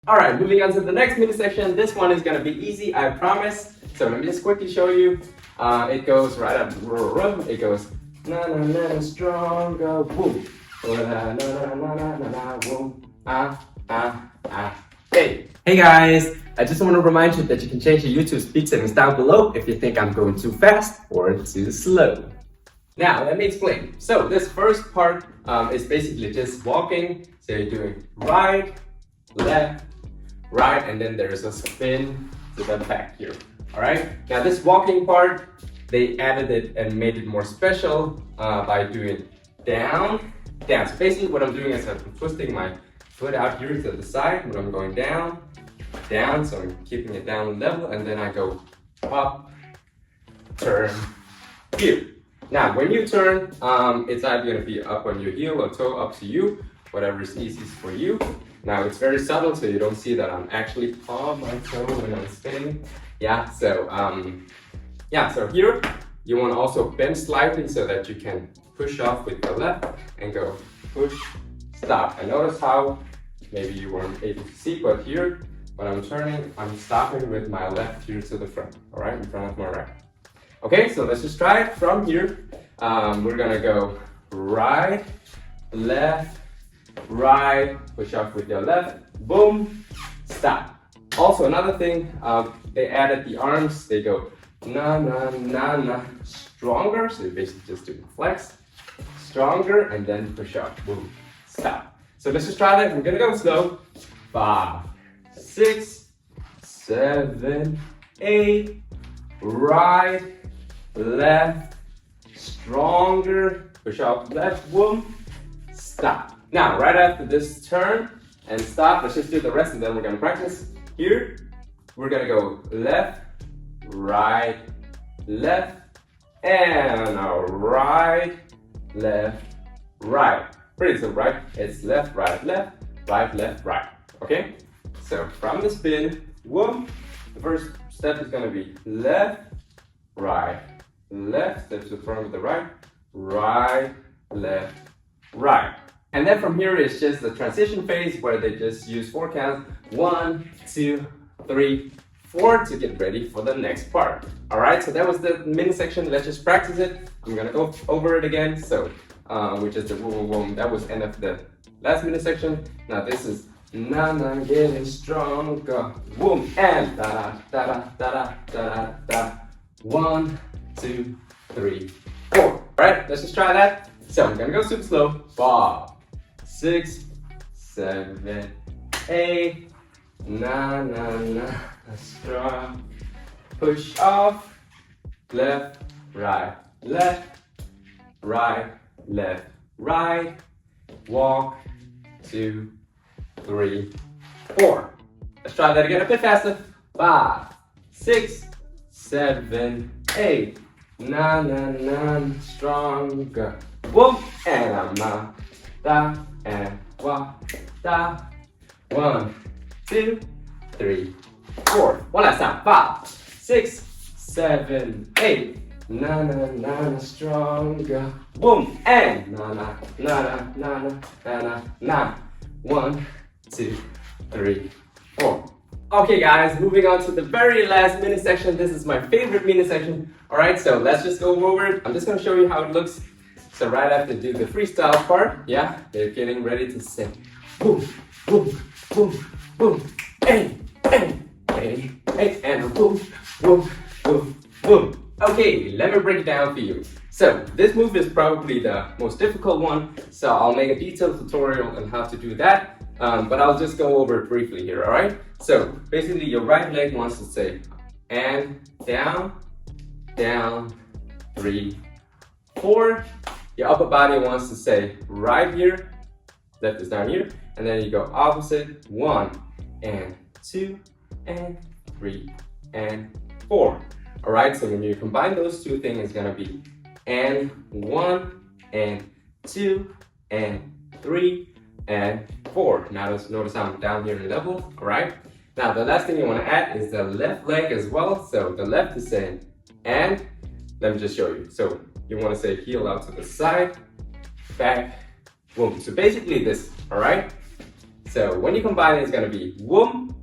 Alright, moving on to the next mini section. This one is gonna be easy, I promise. So let me just quickly show you. It goes right up. It goes na na na stronger, boom. Na na na na na na boom. Hey. Hey guys, I just want to remind you that you can change your YouTube speed settings down below if you think I'm going too fast or too slow. Now, let me explain. So this first part is basically just walking. So you're doing right, left, right, and then there's a spin to the back here. All right. Now this walking part, they added it and made it more special by doing down, down. So basically what I'm doing is I'm twisting my foot out here to the side when I'm going down, down. So I'm keeping it down level, and then I go up, turn, heel. Now, when you turn, it's either going to be up on your heel or toe, up to you, whatever is easiest for you. Now, it's very subtle, so you don't see that I'm actually on my toe when I'm spinning. Yeah, so here, you want to also bend slightly so that you can push off with your left and go push, stop. And notice how maybe you weren't able to see, but here, when I'm turning, I'm stopping with my left here to the front, all right, in front of my right. Okay, so let's just try it from here. We're gonna go right, left, right, push off with your left, boom, stop. Also, another thing, they added the arms. They go na na na na stronger. So you basically just do flex, stronger, and then push off, boom, stop. So let's just try that. We're gonna go slow. 5, 6, 7, 8, right, left, stronger, push off left, boom, stop. Now, right after this turn and stop, let's just do the rest and then we're gonna practice. Here, we're gonna go left, right, and right, left, right. Pretty simple, right? It's left, right, left, right. Okay? So from the spin, boom, the first step is gonna be left, right, left, step to the front of the right, right, left, right. And then from here, it's just the transition phase where they just use 4 counts. 1, 2, 3, 4 to get ready for the next part. All right, so that was the mini section. Let's just practice it. I'm gonna go over it again. So, which is the boom, boom. That was end of the last mini section. Now this is na na getting stronger. Boom and da da da da da da da. 1, 2, 3, 4. All right, let's just try that. So I'm gonna go super slow. 5, 6, 7, 8, na na na, strong, push off, left, right, right, walk, 2, 3, 4. Let's try that again a bit faster. 5, 6, 7, 8, na na na, stronger, boom, and I'm out. Da and wa da. 1, 2, 3, 4. One last time. 5, 6, 7, 8. Na na na na stronger. Boom and na na na na na na na na. 1, 2, 3, 4. Okay guys, moving on to the very last mini section. This is my favorite mini section. Alright, so let's just go over it. I'm just gonna show you how it looks. So right after do the freestyle part, yeah, they're getting ready to sing. Boom, boom, boom, boom, hey, hey, hey, hey, and boom, boom, boom, boom. Okay, let me break it down for you. So this move is probably the most difficult one, so I'll make a detailed tutorial on how to do that, but I'll just go over it briefly here, all right? So basically your right leg wants to say, and down, down, 3, 4. Your upper body wants to say right here, left is down here, and then you go opposite, 1 and 2 and 3 and 4. All right, so when you combine those two things, it's gonna be and 1 and 2 and 3 and 4. Now notice I'm down here in level, all right? Now the last thing you wanna add is the left leg as well. So the left is saying and, let me just show you. So you wanna say heel out to the side, back, boom. So basically this, all right? So when you combine it, it's gonna be wum,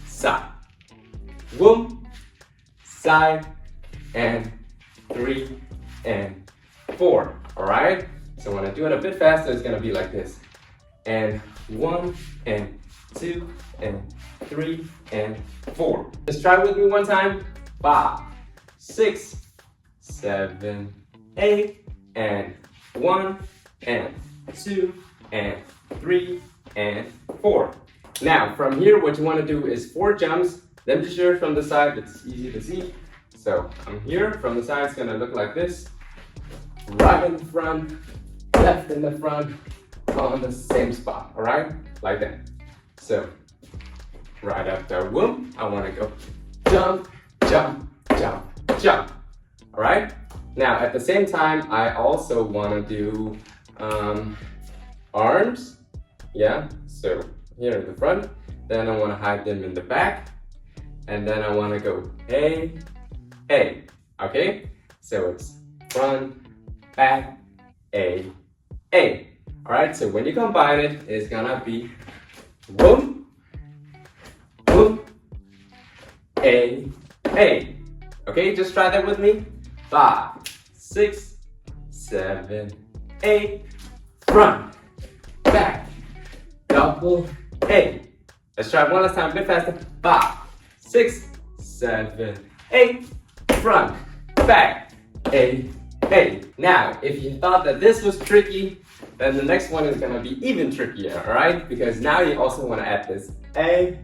side, wum, side, and 3 and 4. All right. So when I do it a bit faster, it's gonna be like this. And 1 and 2 and 3 and 4. Let's try it with me one time. 5, 6, 7, 8, and 1 and 2 and 3 and 4. Now from here, what you want to do is 4 jumps. Then just share from the side. It's easy to see. So I'm here from the side. It's gonna look like this. Right in the front, left in the front, on the same spot. All right, like that. So right after whoop, I want to go jump, jump, jump, jump. All right. Now at the same time, I also want to do arms. Yeah. So here in the front. Then I want to hide them in the back, and then I want to go A. Okay. So it's front, back, A. All right. So when you combine it, it's gonna be boom, boom, A. Okay, just try that with me. 5, 6, 7, 8. Front, back, double A. Let's try it one last time, a bit faster. 5, 6, 7, 8. Front, back, A. Now, if you thought that this was tricky, then the next one is gonna be even trickier, all right? Because now you also wanna add this A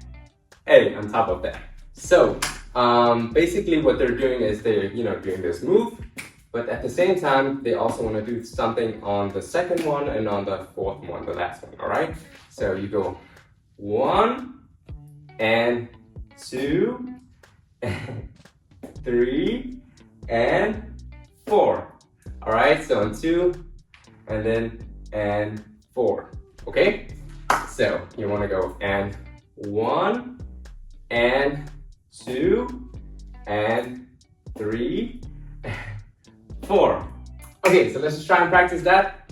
on top of that. So, basically what they're doing is they're, doing this move, but at the same time, they also wanna do something on the second one and on the fourth one, the last one, all right? So you go 1 and 2, 3 and 4. All right, so on 2 and then and 4. Okay, so you want to go and 1 and 2 and 3 and 4. Okay, so let's just try and practice that.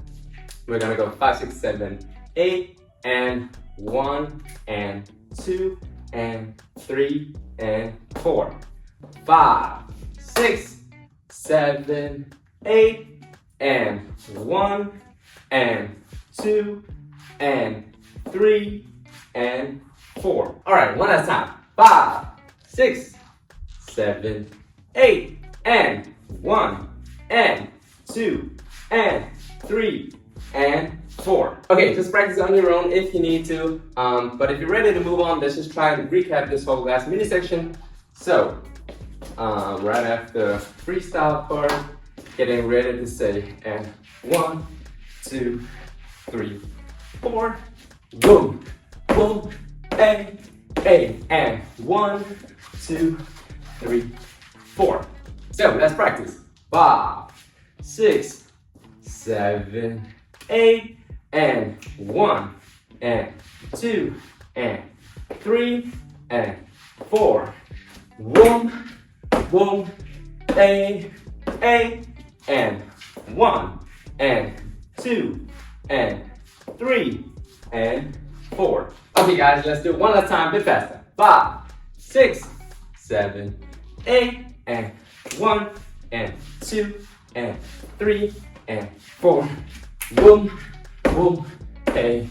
We're gonna go 5, 6, 7, 8 and 1 and 2 and 3 and 4. 5, 6, 7, 8 and 1 and 2 and 3 and 4. All right, one last time. 5, 6, 7, 8 and 1 and 2 and 3 and 4. Okay, just practice on your own if you need to. But if you're ready to move on, let's just try and recap this whole last mini section. So, right after freestyle part, getting ready to say, and 1, 2, 3, 4, boom, boom, A, and 1, 2, 3, 4. So let's practice. 5, 6, 7, 8, and 1, and 2, and 3, and 4. Boom, boom, A, and 1, and 2, and 3, and 4. Okay, guys, let's do it one last time, a bit faster. 5, 6, 7, 8, and 1, and 2, and 3, and 4. Boom, boom, A,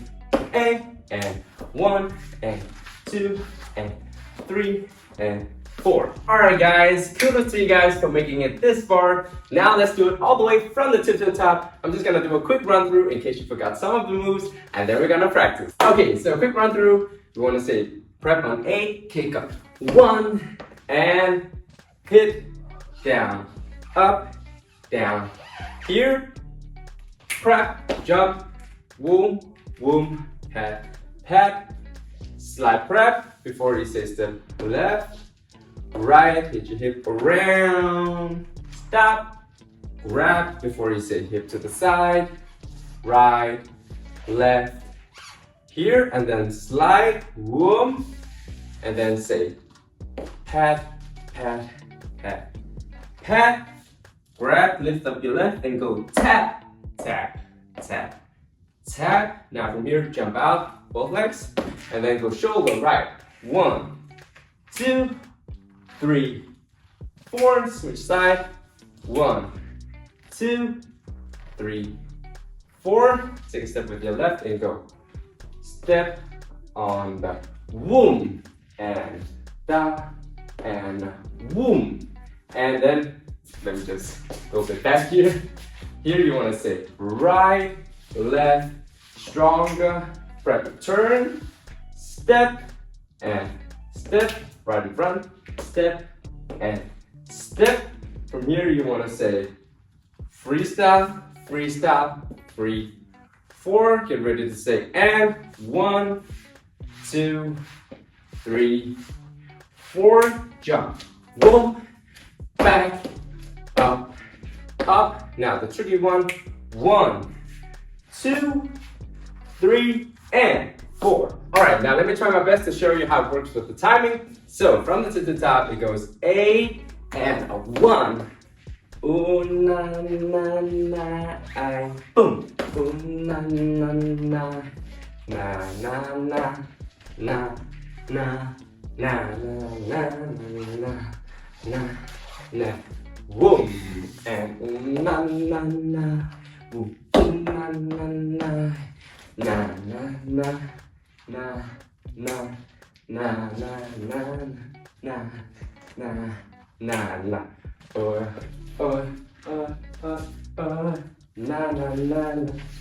and 1, and 2, and 3, and 4. Alright guys, kudos to you guys for making it this far. Now let's do it all the way from the tip to the top. I'm just gonna do a quick run through in case you forgot some of the moves, and then we're gonna practice. Okay, so quick run through. We wanna say prep on A, kick up 1, and hit down, up, down. Here, prep, jump, boom, boom, pat, slide prep before he says the left, right, hit your hip around, stop, grab before you say hip to the side, right, left, here, and then slide, boom, and then say pat, pat, pat, pat, grab, lift up your left, and go tap, tap, tap, tap. Now from here, jump out, both legs, and then go shoulder right. 1, 2, 3, 4. Switch side. 1, 2, 3, 4. Take a step with your left and go. Step on the boom and da and boom. And then let me just go a bit back here. Here you want to say right, left, stronger, prep, turn, step, and step, right in front, step, and step. From here you want to say freestyle, freestyle, 3, 4. Get ready to say and 1, 2, 3, 4. Jump, boom, back, up, up. Now the tricky one. 1, 2, 3, and 4. All right, now let me try my best to show you how it works with the timing. So from the tip to top, it goes A and a 1. Ooh na na na, I boom. Ooh na na na, na na na, na na na na na na na, boom. And ooh na na na, ooh na na na, na na na, na na na na na na na na. Na na na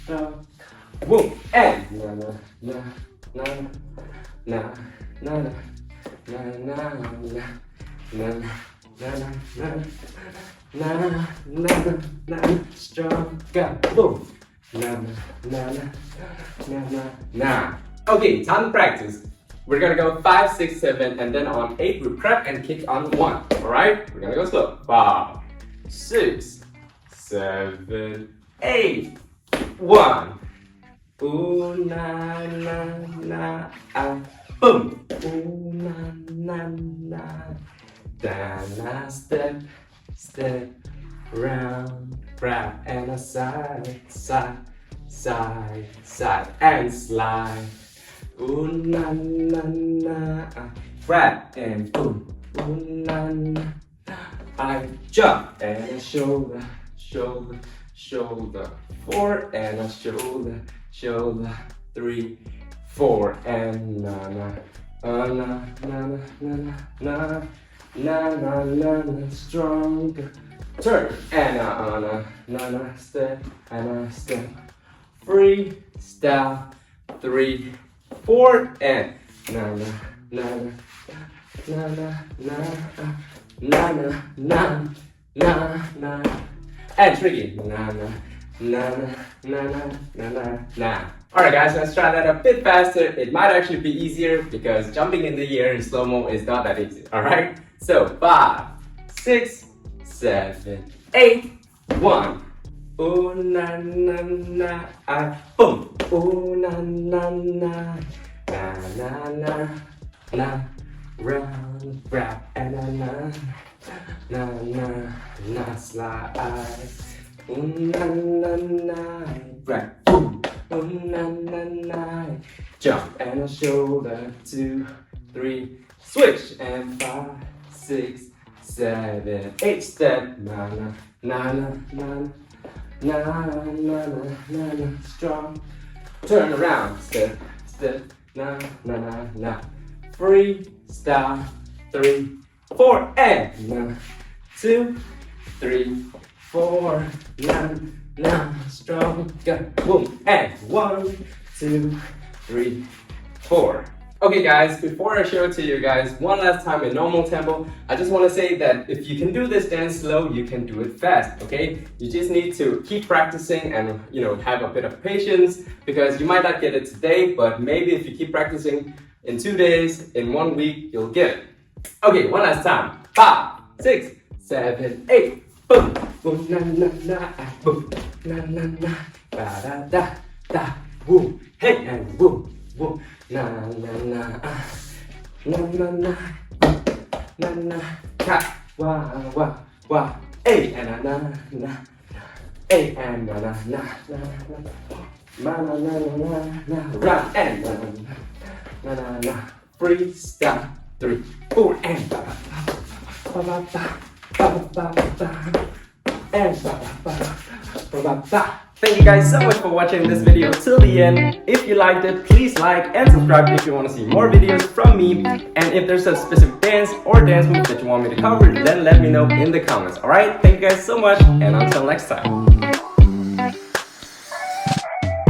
na, boom, and na na na na na na na na na na na, stronger, boom, na na na na na. Okay, time to practice. We're gonna go 5, 6, 7, and then on 8 we prep and kick on 1. All right, we're gonna go slow. 5, 6, 7, 8, 1. Ooh na na na, ah, boom. Ooh na na na, da na, step, step, round, grab, and a side, side, side, side, and slide. Ooh na na na, grab and boom. Ooh na na, I jump and a shoulder, shoulder, shoulder. 4 and a shoulder, shoulder. 3, 4 and na na, na na na na na na na na, stronger. Turn and na na na, step and a step. Freestyle. 3, 4 and na na na na na na na na na, and tricky na na na na na na na. Alright guys, let's try that a bit faster. It might actually be easier because jumping in the air in slow-mo is not that easy. Alright, so 5, 6, 7, 8, 1. Ooh na na na, I boom. Ooh na na na, na na na na, round, grab, and na na na na, slide. Ooh na na na, grab, boom. Ooh na na na, jump and a shoulder. 2, 3, switch and 5, 6, 7, 8, step. Na na na na na. Na na na na na, strong. Turn around, step, step, na na na na. Freestyle. 3, 4 and na. 2, 3, 4. Na na, stronger. Boom and 1, 2, 3, 4. Okay guys, before I show it to you guys one last time in normal tempo, I just want to say that if you can do this dance slow, you can do it fast, okay? You just need to keep practicing and, you know, have a bit of patience because you might not get it today, but maybe if you keep practicing in 2 days, in 1 week, you'll get it. Okay, one last time. 5, 6, 7, 8. Boom, boom, na na na, boom, na na na, da da da da, boom, hey, and boom, boom. Na na na, na na na, na na, ka, wa wa wa, hey, and na na na, A and na na na na na na na na na run and na na na freestyle 3, 4 and ba ba ba ba ba ba and ba ba ba ba. Thank you guys so much for watching this video till the end. If you liked it, please like and subscribe if you want to see more videos from me. And if there's a specific dance or dance move that you want me to cover, then let me know in the comments. Alright, thank you guys so much, and until next time.